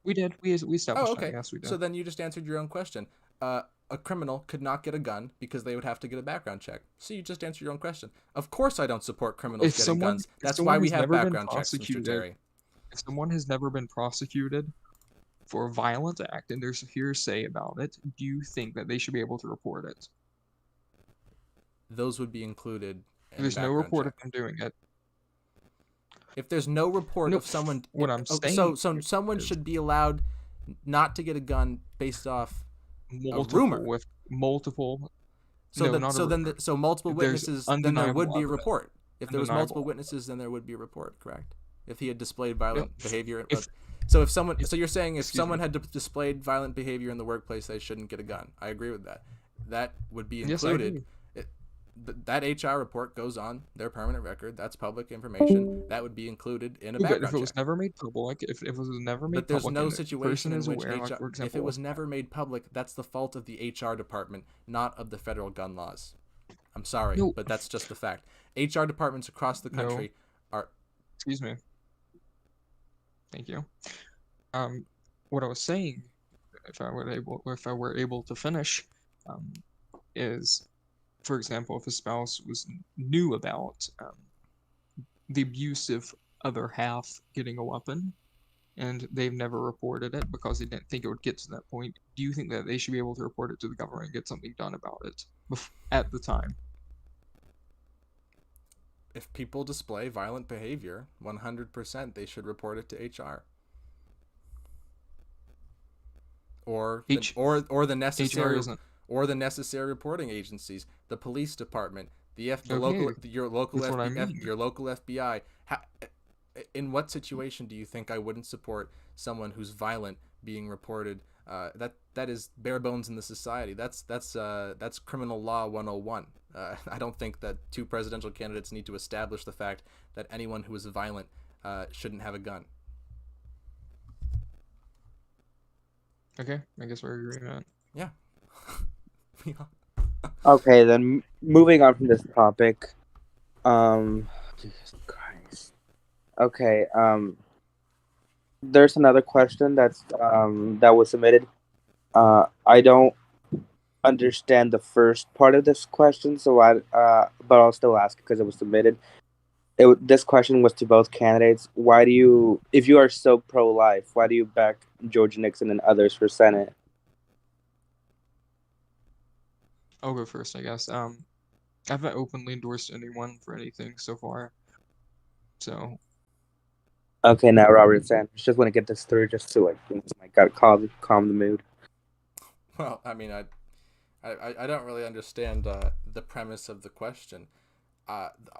We did. We established Oh, okay. that. Yes, we did. So then you just answered your own question. A criminal could not get a gun because they would have to get a background check. So you just answered your own question. Of course I don't support criminals getting guns. That's why we have background checks, Mr. Terry. If someone has never been prosecuted for a violent act and there's hearsay about it, do you think that they should be able to report it? Those would be included in There's no report of them doing it. If there's no report No, of someone, what I'm saying so someone should be allowed not to get a gun based off multiple rumor. with multiple. So no, then, not a so then, rumor. multiple If there's witnesses, then there would be a undeniable report. If there was Undeniable multiple witnesses, then there would be a report. Correct. if he had displayed violent behavior. If- So you're saying if Excuse someone me. had displayed violent behavior in the workplace, they shouldn't get a gun. I agree with that. That would be Yes, I included. agree. That HR report goes on their permanent record. That's public information. That would be included in a But background if it was check. never made public, if it was never made But there's public, no and the situation person in is which aware, HR, like, for example, if it was never made public, that's the fault of the HR department, not of the federal gun laws. I'm sorry, No. but that's just the fact. HR departments across the country are. Excuse me. Thank you. What I was saying, if I were able to finish, is, for example, if a spouse knew about the abusive other half getting a weapon, and they've never reported it because they didn't think it would get to that point, do you think that they should be able to report it to the government and get something done about it at the time? If people display violent behavior, 100% they should report it to HR. Or the necessary isn't. or the necessary reporting agencies, the police department, your local That's what I mean. your local FBI. In what situation do you think I wouldn't support someone who's violent being reported? That is bare bones in the society. That's criminal law 101. I don't think that two presidential candidates need to establish the fact that anyone who is violent shouldn't have a gun. Okay, I guess we're agreeing on that. Yeah. Okay, then moving on from this topic. Jesus Christ. Okay, there's another question that was submitted. I don't understand the first part of this question, but I'll still ask because it was submitted. This question was to both candidates. If you are so pro-life, why do you back George Nixon and others for Senate? I'll go first, I guess. I haven't openly endorsed anyone for anything so far, so. Okay, now Robert Sanders. Just want to get this through, just to calm the mood. Well, I mean, I don't really understand the premise of the question.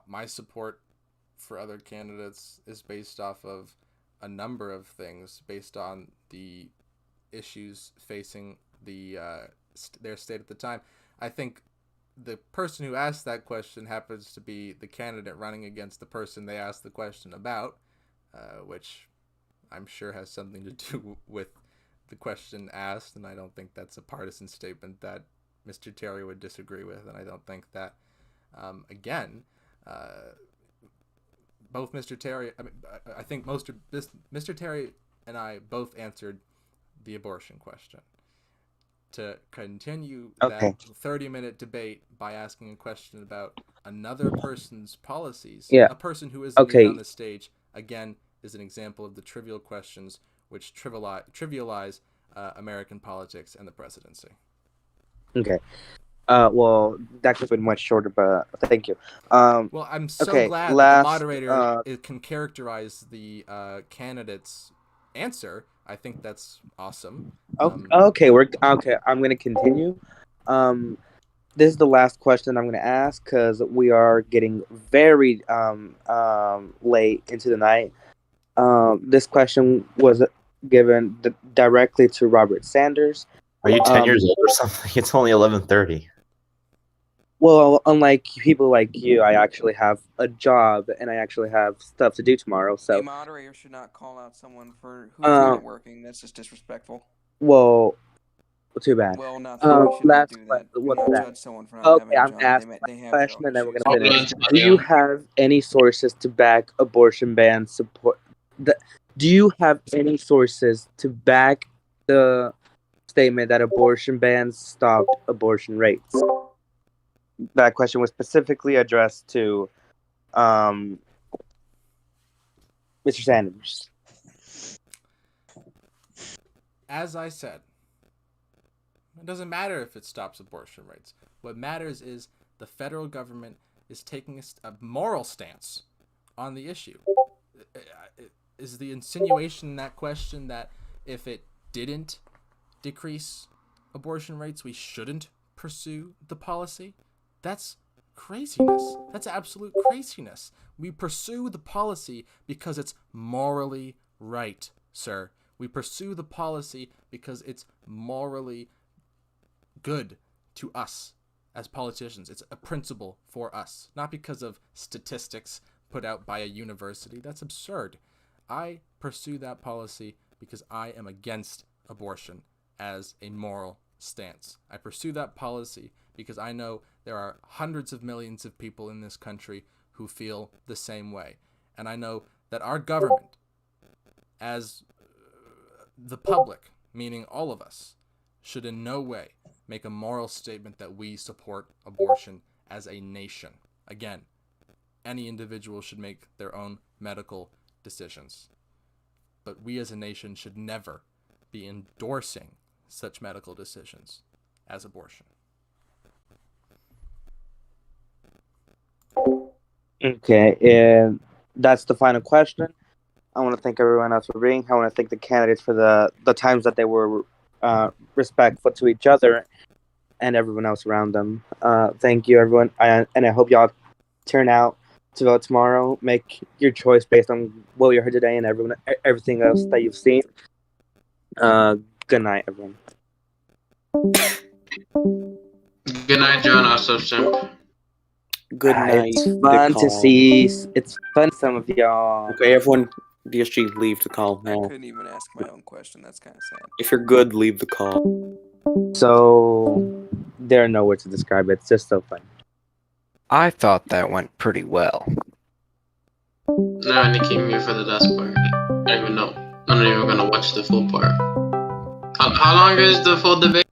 My support for other candidates is based off of a number of things, based on the issues facing their state at the time. I think the person who asked that question happens to be the candidate running against the person they asked the question about, which I'm sure has something to do with the question asked, and I don't think that's a partisan statement that Mr. Terry would disagree with, and I don't think that, both Mr. Terry, I think Mr. Terry and I both answered the abortion question. To continue that 30-minute debate by asking a question about another person's policies, a person who isn't even on the stage, again, is an example of the trivial questions which trivialize American politics and the presidency. Okay. Well, that could have been much shorter, but thank you. Well, I'm so glad that the moderator can characterize the candidate's answer. I think that's awesome. Okay. I'm gonna continue. This is the last question I'm gonna ask because we are getting very late into the night. This question was given directly to Robert Sanders. Are you 10 years old or something? It's only 11:30. Well, unlike people like you, I actually have a job and I actually have stuff to do tomorrow. So a moderator should not call out someone for who's not working. That's just disrespectful. Well, too bad. Well, not that we should not do that. We don't judge someone for not having a I'm job. gonna ask They have question their and then own we're issues. gonna finish. Do you have any sources to back abortion ban support? Do you have any sources to back the statement that abortion bans stopped abortion rates? That question was specifically addressed to Mr. Sanders. As I said, it doesn't matter if it stops abortion rates. What matters is the federal government is taking a moral stance on the issue. Is the insinuation in that question that if it didn't decrease abortion rates, we shouldn't pursue the policy? That's craziness. That's absolute craziness. We pursue the policy because it's morally right, sir. We pursue the policy because it's morally good to us as politicians. It's a principle for us, not because of statistics put out by a university. That's absurd. I pursue that policy because I am against abortion as a moral stance. I pursue that policy because I know there are hundreds of millions of people in this country who feel the same way. And I know that our government, as the public, meaning all of us, should in no way make a moral statement that we support abortion as a nation. Again, any individual should make their own medical decisions. But we as a nation should never be endorsing such medical decisions as abortion. Okay, and that's the final question. I want to thank everyone else for being. I want to thank the candidates for the times that they were respectful to each other and everyone else around them. Thank you, everyone, and I hope y'all turn out to vote tomorrow. Make your choice based on what you heard today and everything else that you've seen. Good night, everyone. Good night, John Ossoff. Good night. It's fun to see. It's fun, some of y'all. Okay, everyone, DSG, leave the call I now. couldn't even ask my own question. That's kind of sad. If you're good, leave the call. So there are no words to describe it. It's just so fun. I thought that went pretty well. No, I only came here for the last part. I don't even know. I'm not even gonna watch the full part. How long is the full debate?